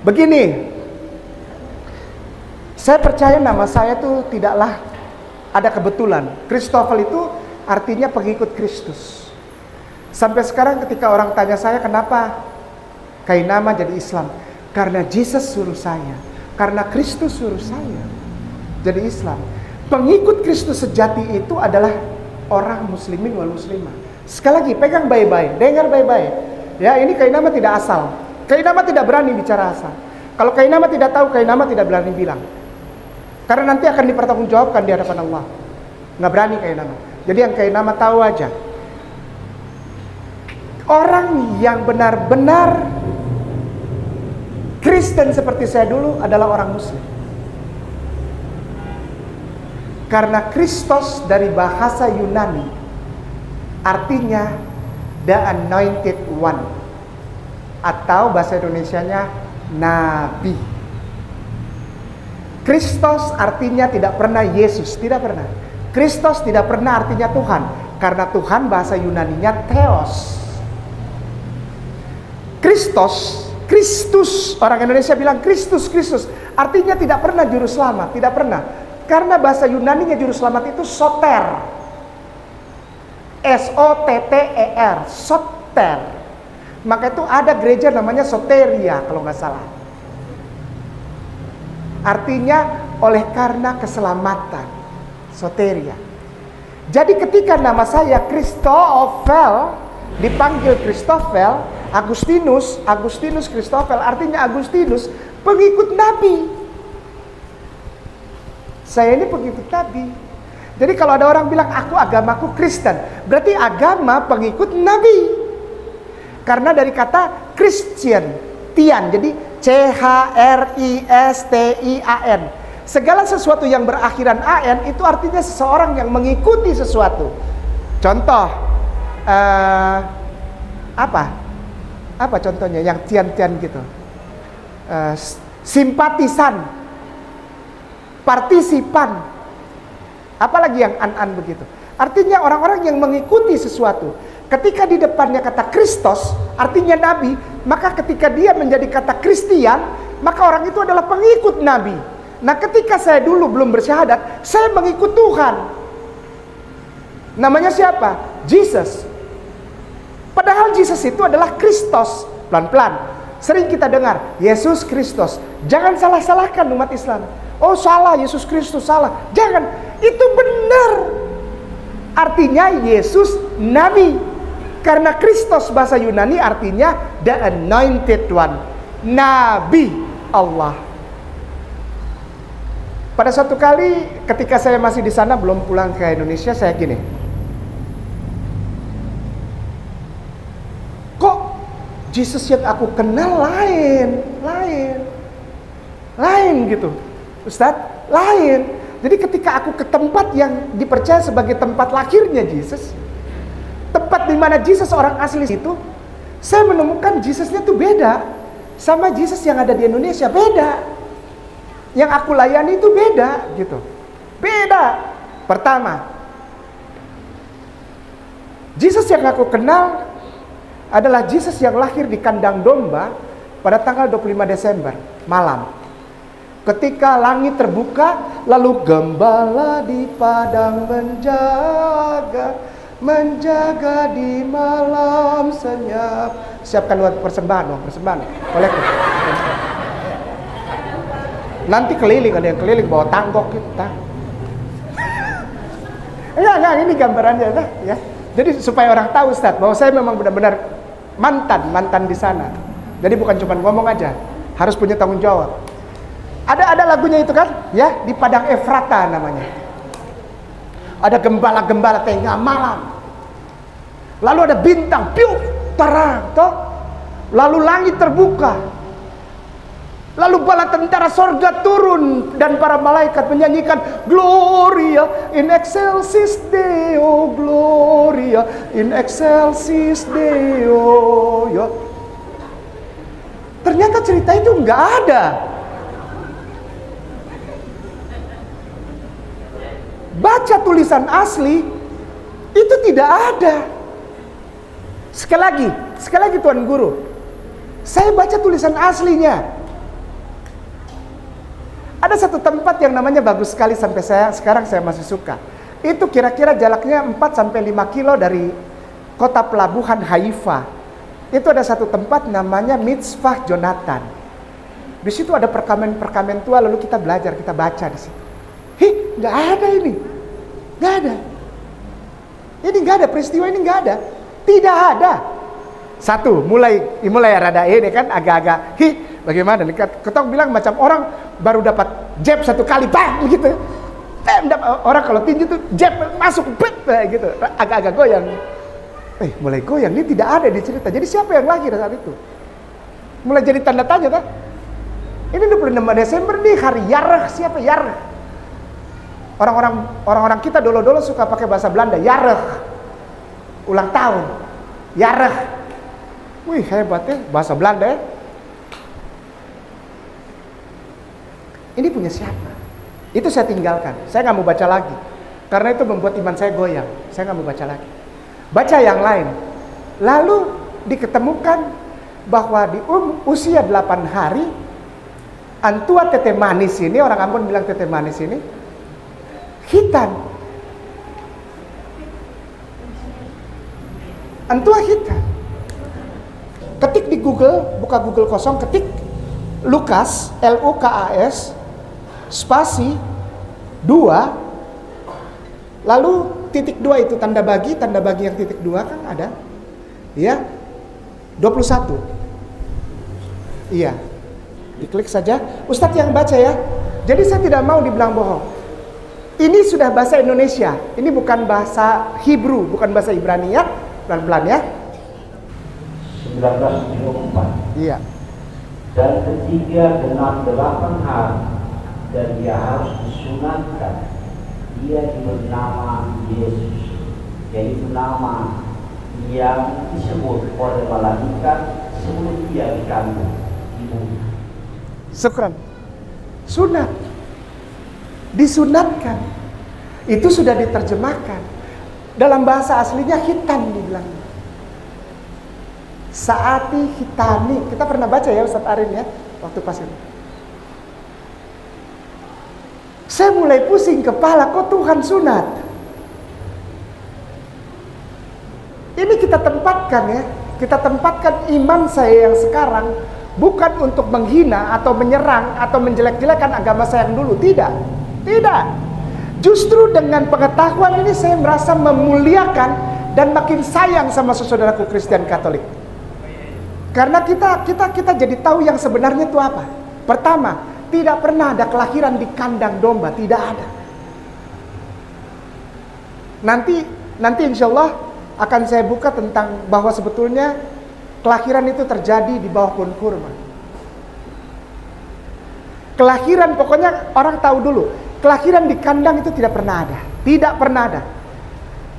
Begini, saya percaya nama saya itu tidaklah ada kebetulan. Christoffel itu artinya pengikut Kristus. Sampai sekarang ketika orang tanya saya kenapa Kainama jadi Islam, karena Jesus suruh saya, karena Kristus suruh saya jadi Islam. Pengikut Kristus sejati itu adalah orang muslimin wal muslimah. Sekali lagi, pegang baik-baik, dengar baik-baik. Ya, ini Kainama tidak asal. Kainama tidak berani bicara asal. Kalau Kainama tidak tahu, Kainama tidak berani bilang. Karena nanti akan dipertanggungjawabkan di hadapan Allah. Nggak berani Kainama. Jadi yang Kainama tahu aja. Orang yang benar-benar Kristen seperti saya dulu adalah orang Muslim. Karena Kristos dari bahasa Yunani artinya the anointed one, atau bahasa Indonesianya nabi. Kristos artinya tidak pernah Yesus, tidak pernah. Kristos tidak pernah artinya Tuhan, karena Tuhan bahasa Yunaninya theos. Kristus, orang Indonesia bilang Kristus, artinya tidak pernah juru selamat, tidak pernah. Karena bahasa Yunaninya juru selamat itu soter. S-O-T-T-E-R, soter. Maka itu ada gereja namanya soteria kalau nggak salah. Artinya oleh karena keselamatan, soteria. Jadi ketika nama saya Christoffel dipanggil Christoffel, Agustinus Christoffel artinya Agustinus, pengikut Nabi. Saya ini pengikut Nabi. Jadi kalau ada orang bilang agamaku Kristen, berarti agama pengikut Nabi. Karena dari kata Christian, Tian, jadi C-H-R-I-S-T-I-A-N. Segala sesuatu yang berakhiran A-N itu artinya seseorang yang mengikuti sesuatu. Contoh, apa contohnya yang tian-tian gitu? Simpatisan, partisipan, apalagi yang an-an begitu. Artinya orang-orang yang mengikuti sesuatu. Ketika di depannya kata Kristos, artinya Nabi, maka ketika dia menjadi kata Kristian, maka orang itu adalah pengikut Nabi. Nah, ketika saya dulu belum bersyahadat, saya mengikut Tuhan. Namanya siapa? Jesus. Padahal Jesus itu adalah Kristos. Pelan-pelan. Sering kita dengar, Yesus Kristus. Jangan salah-salahkan umat Islam. Oh salah, Yesus Kristus salah. Jangan, itu benar. Artinya Yesus Nabi. Karena Kristus bahasa Yunani artinya the anointed one, Nabi Allah. Pada suatu kali ketika saya masih di sana, belum pulang ke Indonesia, saya gini, kok Jesus yang aku kenal lain gitu, Ustadz, lain. Jadi ketika aku ke tempat yang dipercaya sebagai tempat lahirnya Jesus, tempat di mana Jesus orang asli itu, saya menemukan Jesusnya tuh beda sama Jesus yang ada di Indonesia, beda. Yang aku layani itu beda gitu, beda. Pertama, Jesus yang aku kenal adalah Jesus yang lahir di kandang domba pada tanggal 25 Desember malam. Ketika langit terbuka, lalu gembala di padang menjaga di malam senyap. Siapkan buat persembahan, kolektif. Nanti keliling, ada yang keliling bawa tanggok kita. Enggak, ini gambarannya ya. Jadi supaya orang tahu, Ustaz, bahwa saya memang benar-benar mantan di sana. Jadi bukan cuma ngomong aja, harus punya tanggung jawab. Ada lagunya itu kan, ya, di Padang Efrata namanya. Ada gembala-gembala tengah malam. Lalu ada bintang, piu, terang, toh. Lalu langit terbuka. Lalu bala tentara sorga turun dan para malaikat menyanyikan Gloria in excelsis Deo, Gloria in excelsis Deo. Ya. Ternyata cerita itu nggak ada. Baca tulisan asli itu tidak ada. Sekali lagi Tuan Guru, saya baca tulisan aslinya. Ada satu tempat yang namanya bagus sekali sampai sekarang saya masih suka. Itu kira-kira jaraknya 4 sampai 5 kilo dari kota pelabuhan Haifa. Itu ada satu tempat namanya Mitzvah Jonathan. Di situ ada perkamen-perkamen tua, lalu kita belajar, kita baca di situ. Nggak ada ini. Nggak ada. Ini nggak ada, peristiwa ini nggak ada. Tidak ada. Satu, mulai rada ini kan agak-agak, bagaimana nih? Ketong bilang macam orang baru dapat jab satu kali, bang, gitu. Orang kalau tinju tuh jab masuk, gitu. Agak-agak goyang. Mulai goyang, ini tidak ada di cerita. Jadi siapa yang lahir saat itu? Mulai jadi tanda tanya, kan? Ini 25 Desember nih, hari Yareh. Siapa Yareh? Orang-orang kita dulu suka pakai bahasa Belanda, Yareh. Ulang tahun. Yareh. Wih, hebat ya, bahasa Belanda ya. Ini punya siapa? Itu saya tinggalkan. Saya nggak mau baca lagi. Karena itu membuat iman saya goyang. Saya nggak mau baca lagi. Baca yang lain. Lalu diketemukan bahwa di usia 8 hari, Antua Tete Manis ini, orang Ambon bilang Tete Manis ini, hitam. Antua hitam. Ketik di Google, buka Google kosong, ketik Lukas, Lukas, spasi 2, lalu titik 2 itu tanda bagi yang titik 2 kan ada, ya, 21. Iya, diklik saja. Ustadz yang baca ya. Jadi saya tidak mau dibilang bohong. Ini sudah bahasa Indonesia. Ini bukan bahasa Hebrew, bukan bahasa Ibrani ya. Pelan-pelan ya. 1974. Iya. Dan ketika genap 8 hari dan dia harus disunatkan, dia diberi nama Yesus, yaitu nama yang disebut oleh malaikat sebelum dia dikandung ibunya. Syukran. Sunat. Disunatkan. Itu sudah diterjemahkan. Dalam bahasa aslinya hitam dibilang. Saati hitani. Kita pernah baca ya Ustadz Arin ya, waktu pas itu. Saya mulai pusing kepala, kok Tuhan sunat? Ini kita tempatkan ya. Kita tempatkan iman saya yang sekarang bukan untuk menghina atau menyerang atau menjelek-jelekan agama saya yang dulu. Tidak. Tidak. Justru dengan pengetahuan ini saya merasa memuliakan dan makin sayang sama saudaraku Kristen Katolik. Karena kita jadi tahu yang sebenarnya itu apa. Pertama, tidak pernah ada kelahiran di kandang domba, tidak ada. Nanti insya Allah akan saya buka tentang bahwa sebetulnya kelahiran itu terjadi di bawah pohon kurma. Kelahiran, pokoknya orang tahu dulu, kelahiran di kandang itu tidak pernah ada. Tidak pernah ada.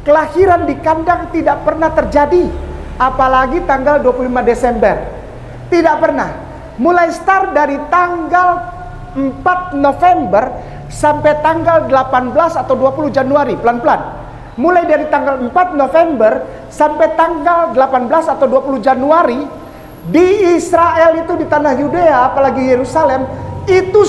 Kelahiran di kandang tidak pernah terjadi. Apalagi tanggal 25 Desember. Tidak pernah. Mulai start dari tanggal 4 November sampai tanggal 18 atau 20 Januari. Pelan-pelan. Mulai dari tanggal 4 November sampai tanggal 18 atau 20 Januari. Di Israel itu, di tanah Yudea, apalagi Yerusalem, itu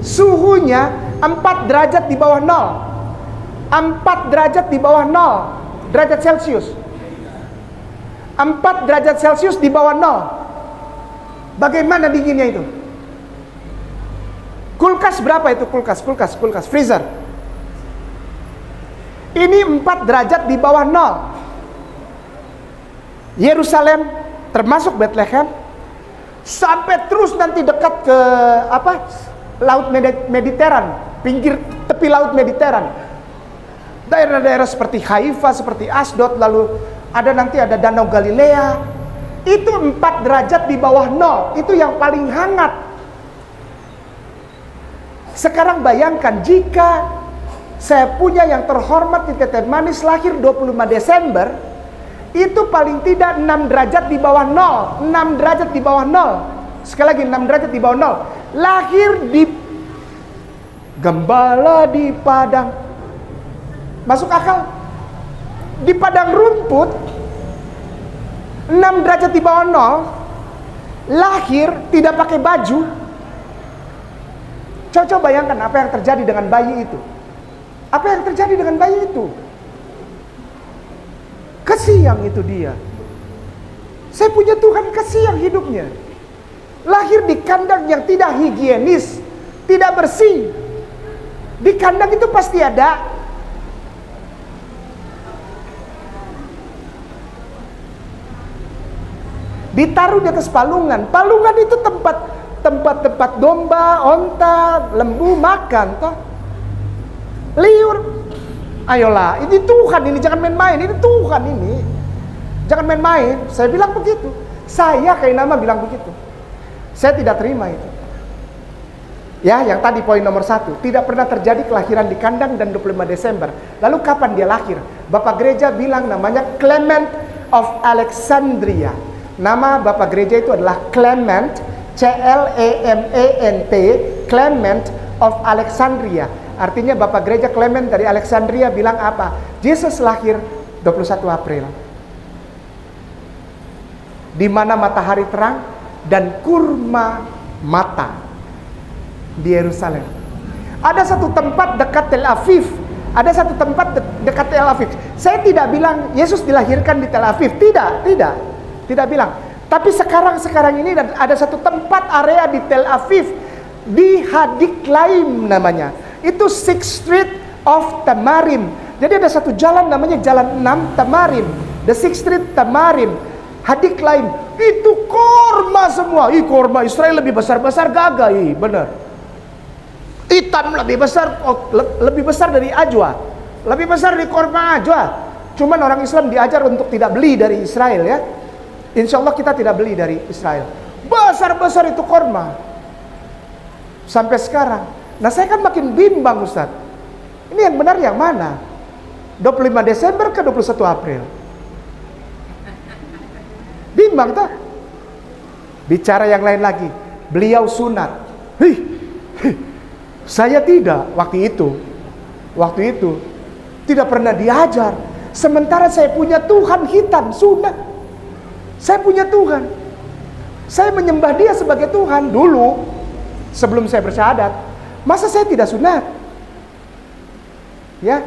suhunya 4 derajat di bawah 0. 4 derajat di bawah 0 derajat Celcius. 4 derajat Celcius di bawah 0. Bagaimana dinginnya itu? Kulkas berapa itu? Kulkas, freezer. Ini 4 derajat di bawah 0. Yerusalem termasuk Bethlehem sampai terus nanti dekat ke Laut Mediteran, pinggir tepi Laut Mediteran. Daerah-daerah seperti Haifa, seperti Asdod, lalu nanti ada Danau Galilea. Itu 4 derajat di bawah 0. Itu yang paling hangat. Sekarang bayangkan jika saya punya yang terhormat di Tete Manis lahir 25 Desember, itu paling tidak 6 derajat di bawah 0. 6 derajat di bawah 0. Sekali lagi 6 derajat di bawah 0. Lahir di gembala di padang. Masuk akal? Di padang rumput 6 derajat di bawah 0. Lahir tidak pakai baju. Coba bayangkan apa yang terjadi dengan bayi itu. Apa yang terjadi dengan bayi itu? Kasiang itu dia. Saya punya Tuhan kasiang hidupnya. Lahir di kandang yang tidak higienis, tidak bersih. Di kandang itu pasti ada ditaruh di atas palungan. Palungan itu tempat domba, onta, lembu makan toh. Liur. Ayolah, ini Tuhan ini, jangan main-main. Ini Tuhan ini. Jangan main-main. Saya bilang begitu. Saya Kainama bilang begitu. Saya tidak terima itu. Ya, yang tadi poin nomor 1, tidak pernah terjadi kelahiran di kandang dan 25 Desember. Lalu kapan dia lahir? Bapak gereja bilang namanya Clement of Alexandria. Nama Bapak gereja itu adalah Clement, C-L-E-M-E-N-T, Clement of Alexandria. Artinya Bapak gereja Clement dari Alexandria bilang apa? Yesus lahir 21 April. Di mana matahari terang dan kurma mata di Yerusalem. Ada satu tempat dekat Tel Aviv. Ada satu tempat dekat Tel Aviv. Saya tidak bilang Yesus dilahirkan di Tel Aviv. Tidak bilang. Tapi sekarang ini ada satu tempat area di Tel Aviv, di Hadiklayim namanya. Itu 6th Street of Tamarim. Jadi ada satu jalan namanya Jalan 6 Tamarim. The 6th Street Tamarim, Hadiklayim. Itu korma semua. Korma Israel lebih besar-besar gagah. Benar. Hitam lebih besar dari ajwa. Lebih besar dari korma ajwa. Cuman orang Islam diajar untuk tidak beli dari Israel ya. Insya Allah kita tidak beli dari Israel. Besar-besar itu korma. Sampai sekarang. Nah saya kan makin bimbang Ustaz. Ini yang benar yang mana? 25 Desember ke 21 April? Bimbang tak? Bicara yang lain lagi. Beliau sunat. Saya tidak waktu itu tidak pernah diajar. Sementara saya punya Tuhan hitam sunat. Saya punya Tuhan. Saya menyembah Dia sebagai Tuhan dulu sebelum saya bersyahadat. Masa saya tidak sunat? Ya,